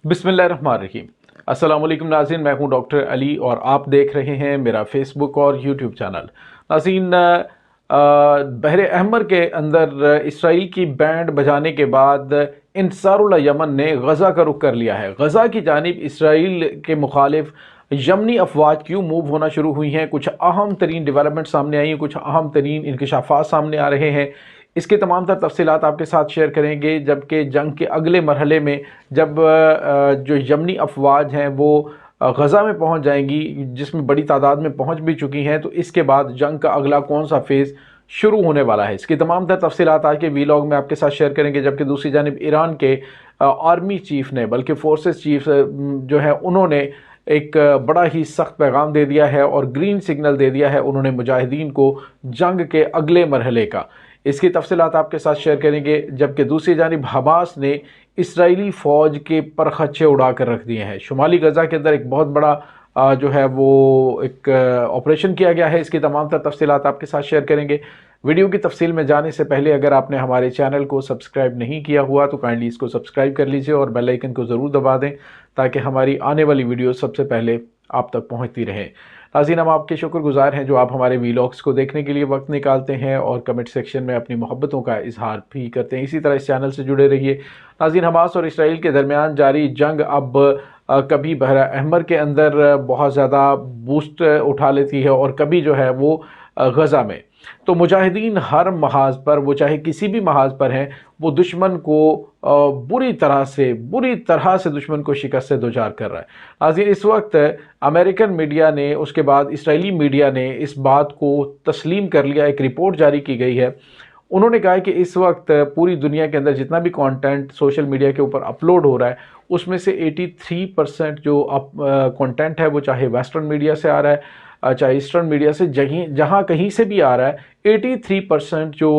बिस्मिल्लाहिर्रहमानिर्रहीम। अस्सलाम वालेकुम नाज़रीन, मैं हूं डॉक्टर अली और आप देख रहे हैं मेरा फेसबुक और यूट्यूब चैनल। नाज़रीन, बहरे अहमर के अंदर इसराइल की बैंड बजाने के बाद इंसारुल यमन ने गज़ा का रुख कर लिया है। गज़ा की जानिब इसराइल के मुखालिफ यमनी अफवाज क्यों मूव होना शुरू हुई हैं, कुछ अहम तरीन डेवलपमेंट सामने आई हैं, कुछ अहम तरीन इंकशाफात सामने आ रहे हैं। इसके तमाम तर तफसीलात आपके साथ शेयर करेंगे, जबकि जंग के अगले मरहले में जब जो यमनी अफवाज हैं वो गज़ा में पहुंच जाएंगी, जिसमें बड़ी तादाद में पहुंच भी चुकी हैं, तो इसके बाद जंग का अगला कौन सा फेज़ शुरू होने वाला है, इसकी तमाम तर तफसीलात आज के वीलॉग में आपके साथ शेयर करेंगे। जबकि दूसरी जानिब ईरान के आर्मी चीफ ने, बल्कि फोर्सेस चीफ जो है, उन्होंने एक बड़ा ही सख्त पैगाम दे दिया है और ग्रीन सिग्नल दे दिया है उन्होंने मुजाहिदीन को जंग के अगले मरहले का। इसकी तफसीलात आपके साथ शेयर करेंगे। जबकि दूसरी जानिब हमास ने इसराइली फ़ौज के परखच्चे उड़ा कर रख दिए हैं। शुमाली गज़ा के अंदर एक बहुत बड़ा जो है वो एक ऑपरेशन किया गया है। इसकी तमाम तर तफसीलात आपके साथ शेयर करेंगे। वीडियो की तफसील में जाने से पहले अगर आपने हमारे चैनल को सब्सक्राइब नहीं किया हुआ तो काइंडली इसको सब्सक्राइब कर लीजिए और बेल आइकन को ज़रूर दबा दें ताकि हमारी आने वाली वीडियो सबसे पहले आप तक पहुंचती रहे। नाज़रीन, हम आपके शुक्रगुजार हैं जो आप हमारे वीलॉग्स को देखने के लिए वक्त निकालते हैं और कमेंट सेक्शन में अपनी मोहब्बतों का इजहार भी करते हैं। इसी तरह इस चैनल से जुड़े रहिए। नाज़रीन, हमास और इसराइल के दरमियान जारी जंग अब कभी बहरा अहमर के अंदर बहुत ज़्यादा बूस्ट उठा लेती है और कभी जो है वो गज़ा में। तो मुजाहिदीन हर महाज पर, वो चाहे किसी भी महाज पर हैं, वो दुश्मन को बुरी तरह से दुश्मन को शिकस्त से दोचार कर रहा है। नाज़रीन, इस वक्त अमेरिकन मीडिया ने, उसके बाद इसराइली मीडिया ने इस बात को तस्लीम कर लिया। एक रिपोर्ट जारी की गई है। उन्होंने कहा है कि इस वक्त पूरी दुनिया के अंदर जितना भी कंटेंट सोशल मीडिया के ऊपर अपलोड हो रहा है उसमें से 83% जो कंटेंट है वो चाहे वेस्टर्न मीडिया से आ रहा है चाहे ईस्टर्न मीडिया से, जहाँ कहीं से भी आ रहा है, 83% जो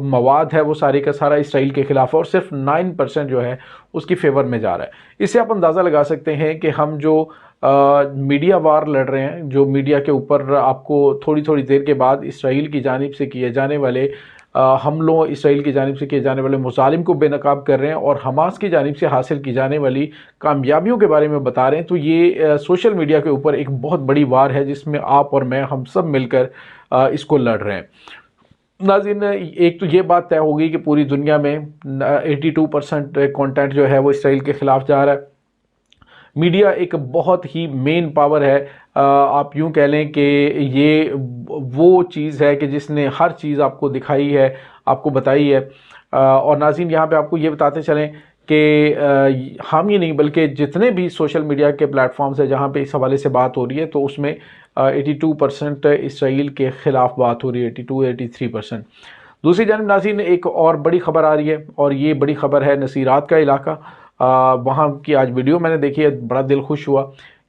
मवाद है वो सारे का सारा इसराइल के ख़िलाफ़ है और सिर्फ 9% जो है उसकी फेवर में जा रहा है। इससे आप अंदाज़ा लगा सकते हैं कि हम जो मीडिया वार लड़ रहे हैं, जो मीडिया के ऊपर आपको थोड़ी थोड़ी देर के बाद इसराइल की जानिब से किए जाने वाले हमलों, इसराइल की जानिब से किए जाने वाले मुजालिम को बेनकाब कर रहे हैं और हमास की जानिब से हासिल की जाने वाली कामयाबियों के बारे में बता रहे हैं, तो ये सोशल मीडिया के ऊपर एक बहुत बड़ी वार है जिसमें आप और मैं, हम सब मिलकर इसको लड़ रहे हैं। नाज़रीन, एक तो ये बात तय होगी कि पूरी दुनिया में 82% कंटेंट जो है वो इसराइल के ख़िलाफ़ जा रहा है। मीडिया एक बहुत ही मेन पावर है। आप यूं कह लें कि ये वो चीज़ है कि जिसने हर चीज़ आपको दिखाई है, आपको बताई है। और नाज़रीन, यहाँ पे आपको ये बताते चलें कि हम ही नहीं बल्कि जितने भी सोशल मीडिया के प्लेटफॉर्म्स हैं जहाँ पे इस हवाले से बात हो रही है, तो उसमें 82% इसराइल के ख़िलाफ़ बात हो रही है, 82-83%। दूसरी जानिब नाज़रीन, एक और बड़ी ख़बर आ रही है और ये बड़ी ख़बर है नसीरात का इलाका। वहाँ की आज वीडियो मैंने देखी है, बड़ा दिल खुश हुआ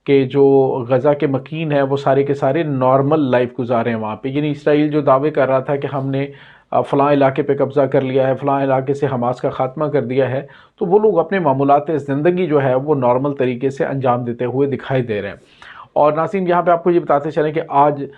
कि जो गज़ा के मकीन हैं वो सारे के सारे नॉर्मल लाइफ गुजारे हैं वहाँ पे। यानी इसराइल जो दावे कर रहा था कि हमने फ़लाँ इलाके पे कब्ज़ा कर लिया है, फ़लाँ इलाके से हमास का ख़ात्मा कर दिया है, तो वो लोग अपने मामूलात ज़िंदगी जो है वो नॉर्मल तरीके से अंजाम देते हुए दिखाई दे रहे हैं। और नाज़रीन, यहाँ पे आपको ये बताते चलें कि आज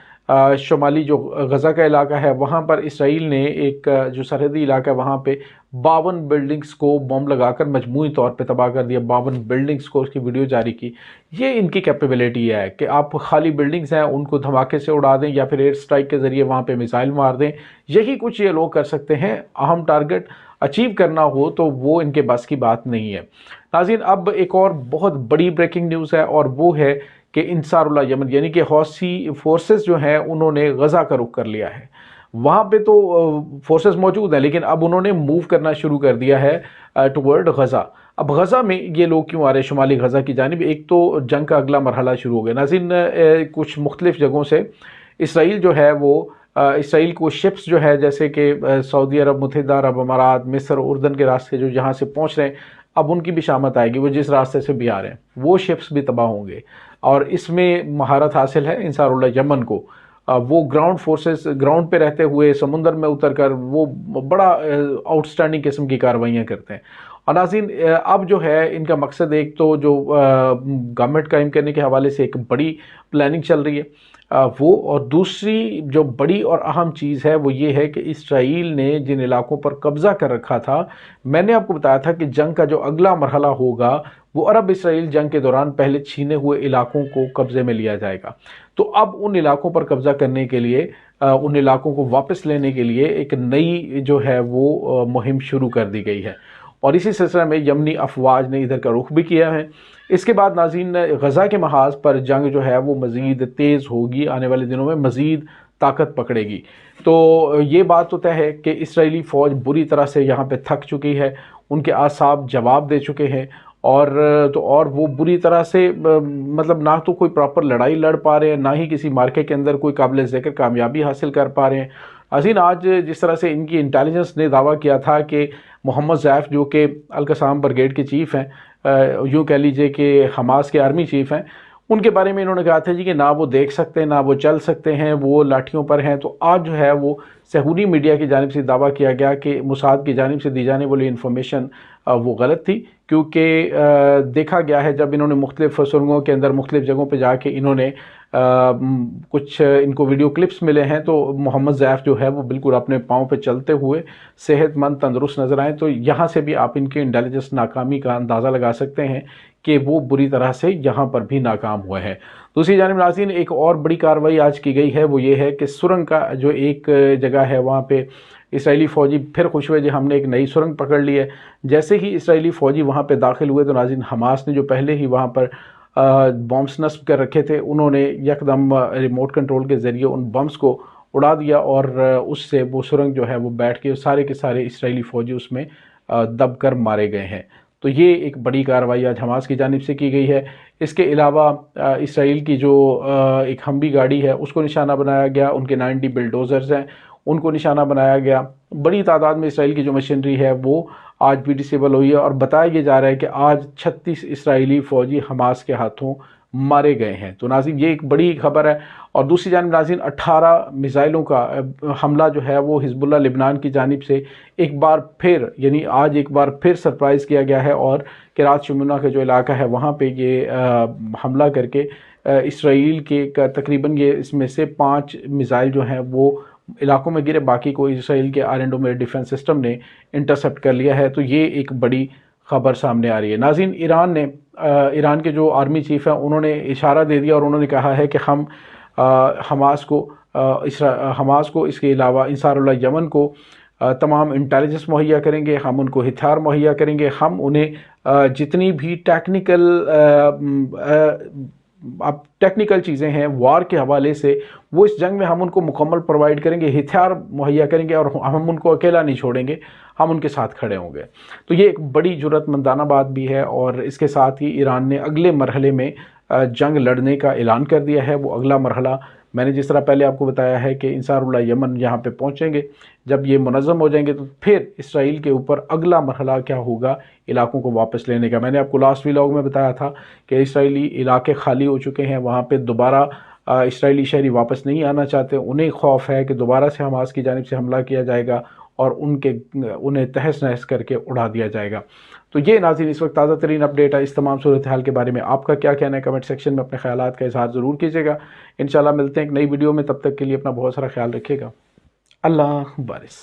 शुमाली जो गज़ा का इलाका है वहाँ पर इसराइल ने एक जो सरहदी इलाका है वहाँ पे 52 बिल्डिंग्स को बम लगाकर मजमूई तौर पे तबाह कर दिया। 52 बिल्डिंग्स को उसकी वीडियो जारी की। ये इनकी कैपेबिलिटी है कि आप खाली बिल्डिंग्स हैं उनको धमाके से उड़ा दें या फिर एयर स्ट्राइक के ज़रिए वहाँ पे मिसाइल मार दें। यही कुछ ये लोग कर सकते हैं। अहम टारगेट अचीव करना हो तो वो इनके बस की बात नहीं है। नाज़रीन, अब एक और बहुत बड़ी ब्रेकिंग न्यूज़ है और वो है कि इंसारुल यमन यानी कि हौसी फोर्सेस जो हैं उन्होंने गज़ा का रुख कर लिया है। वहाँ पे तो फोर्सेस मौजूद हैं लेकिन अब उन्होंने मूव करना शुरू कर दिया है टुवर्ड गज़ा। अब गज़ा में ये लोग क्यों आ रहे हैं शुमाली गज़ा की जानिब? एक तो जंग का अगला मरहला शुरू हो गया। नाज़रीन, कुछ मुख्तलिफ़ जगहों से इसराइल जो है वो इसराइल को शिप्स जो है जैसे कि सऊदी अरब, मुत्तहिदा अरब अमारात, मिस्र, उर्दन के रास्ते जो जहाँ से पहुँच रहे हैं, अब उनकी भी शामत आएगी। वो जिस रास्ते से भी आ रहे हैं वो शिप्स भी तबाह होंगे और इसमें महारत हासिल है इंसारुल यमन को। वो ग्राउंड फोर्सेस ग्राउंड पे रहते हुए समुंदर में उतरकर वो बड़ा आउटस्टैंडिंग किस्म की कार्रवाइयाँ करते हैं। اور ناظرین اب جو ہے ان کا مقصد ایک تو جو گورنمنٹ قائم کرنے کے حوالے سے ایک بڑی پلاننگ چل رہی ہے وہ، اور دوسری جو بڑی اور اہم چیز ہے وہ یہ ہے کہ اسرائیل نے جن علاقوں پر قبضہ کر رکھا تھا، میں نے آپ کو بتایا تھا کہ جنگ کا جو اگلا مرحلہ ہوگا وہ عرب اسرائیل جنگ کے دوران پہلے چھینے ہوئے علاقوں کو قبضے میں لیا جائے گا۔ تو اب ان علاقوں پر قبضہ کرنے کے لیے، ان علاقوں کو واپس لینے کے لیے ایک نئی جو ہے وہ مہم شروع کر دی گئی ہے، اور اسی سلسلے میں یمنی افواج نے ادھر کا رخ بھی کیا ہے۔ اس کے بعد ناظرین غزہ کے محاذ پر جنگ جو ہے وہ مزید تیز ہوگی، آنے والے دنوں میں مزید طاقت پکڑے گی۔ تو یہ بات تو طے ہے کہ اسرائیلی فوج بری طرح سے یہاں پہ تھک چکی ہے، ان کے اعصاب جواب دے چکے ہیں، اور وہ بری طرح سے مطلب نہ تو کوئی پراپر لڑائی لڑ پا رہے ہیں، نہ ہی کسی مارکے کے اندر کوئی قابل ذکر کامیابی حاصل کر پا رہے ہیں۔ عظیم آج جس طرح سے ان کی انٹیلیجنس نے دعویٰ کیا تھا کہ محمد ضیف جو کہ القسام بریگیڈ کے چیف ہیں، یوں کہہ لیجئے کہ حماس کے آرمی چیف ہیں، ان کے بارے میں انہوں نے کہا تھا جی کہ نہ وہ دیکھ سکتے ہیں، نہ وہ چل سکتے ہیں، وہ لاٹھیوں پر ہیں۔ تو آج جو ہے وہ صہیونی میڈیا کی جانب سے دعویٰ کیا گیا کہ موساد کی جانب سے دی جانے والی انفارمیشن وہ غلط تھی، کیونکہ دیکھا گیا ہے جب انہوں نے مختلف سرنگوں کے اندر مختلف جگہوں پہ جا کے انہوں نے کچھ ان کو ویڈیو کلپس ملے ہیں، تو محمد ضیف جو ہے وہ بالکل اپنے پاؤں پہ چلتے ہوئے صحت مند تندرست نظر آئیں۔ تو یہاں سے بھی آپ ان کی انٹیلیجنس ناکامی کا اندازہ لگا سکتے ہیں کہ وہ بری طرح سے یہاں پر بھی ناکام ہوئے ہیں۔ دوسری جانب ناظرین ایک اور بڑی کارروائی آج کی گئی ہے، وہ یہ ہے کہ سرنگ کا جو ایک جگہ ہے وہاں پہ اسرائیلی فوجی پھر خوش ہوئے جی ہم نے ایک نئی سرنگ پکڑ لی ہے۔ جیسے ہی اسرائیلی فوجی وہاں پہ داخل ہوئے تو ناظرین حماس نے جو پہلے ہی وہاں پر بمبس نصب کر رکھے تھے، انہوں نے یکدم ریموٹ کنٹرول کے ذریعے ان بمبس کو اڑا دیا، اور اس سے وہ سرنگ جو ہے وہ بیٹھ کے سارے کے سارے اسرائیلی فوجی اس میں دب کر مارے گئے ہیں۔ تو یہ ایک بڑی کارروائی آج حماس کی جانب سے کی گئی ہے۔ اس کے علاوہ اسرائیل کی جو ایک ہموی گاڑی ہے اس کو نشانہ بنایا گیا، ان کے 90 بلڈوزرز ہیں ان کو نشانہ بنایا گیا۔ بڑی تعداد میں اسرائیل کی جو مشینری ہے وہ آج بھی ڈسیبل ہوئی ہے، اور بتایا یہ جا رہا ہے کہ آج 36 اسرائیلی فوجی حماس کے ہاتھوں مارے گئے ہیں۔ تو ناظرین یہ ایک بڑی خبر ہے۔ اور دوسری جانب ناظرین 18 میزائلوں کا حملہ جو ہے وہ حزب اللہ لبنان کی جانب سے ایک بار پھر، یعنی آج ایک بار پھر سرپرائز کیا گیا ہے، اور قرات شمونہ کا جو علاقہ ہے وہاں پہ یہ حملہ کر کے اسرائیل کے تقریباً یہ اس میں سے 5 میزائل جو ہیں وہ علاقوں میں گرے، باقی کو اسرائیل کے آئرن ڈیفنس سسٹم نے انٹرسپٹ کر لیا ہے۔ تو یہ ایک بڑی خبر سامنے آ رہی ہے۔ ناظرین ایران کے جو آرمی چیف ہیں انہوں نے اشارہ دے دیا، اور انہوں نے کہا ہے کہ ہم حماس کو اس کے علاوہ انصار اللہ یمن کو تمام انٹیلیجنس مہیا کریں گے، ہم ان کو ہتھیار مہیا کریں گے، ہم انہیں جتنی بھی ٹیکنیکل چیزیں ہیں وار کے حوالے سے وہ اس جنگ میں ہم ان کو مکمل پرووائڈ کریں گے، ہتھیار مہیا کریں گے، اور ہم ان کو اکیلا نہیں چھوڑیں گے، ہم ان کے ساتھ کھڑے ہوں گے۔ تو یہ ایک بڑی جرأت مندانہ بات بھی ہے، اور اس کے ساتھ ہی ایران نے اگلے مرحلے میں جنگ لڑنے کا اعلان کر دیا ہے۔ وہ اگلا مرحلہ میں نے جس طرح پہلے آپ کو بتایا ہے کہ انصار اللہ یمن یہاں پہ پہنچیں گے، جب یہ منظم ہو جائیں گے تو پھر اسرائیل کے اوپر اگلا مرحلہ کیا ہوگا، علاقوں کو واپس لینے کا۔ میں نے آپ کو لاسٹ ویلاگ میں بتایا تھا کہ اسرائیلی علاقے خالی ہو چکے ہیں، وہاں پہ دوبارہ اسرائیلی شہری واپس نہیں آنا چاہتے، انہیں خوف ہے کہ دوبارہ سے حماس کی جانب سے حملہ کیا جائے گا اور انہیں تہس نہس کر کے اڑا دیا جائے گا۔ تو یہ ناظرین اس وقت تازہ ترین اپڈیٹ ہے۔ اس تمام صورتحال کے بارے میں آپ کا کیا کہنا ہے؟ کمنٹ سیکشن میں اپنے خیالات کا اظہار ضرور کیجیے گا۔ انشاءاللہ ملتے ہیں ایک نئی ویڈیو میں، تب تک کے لیے اپنا بہت سارا خیال رکھیے گا۔ اللہ بارس۔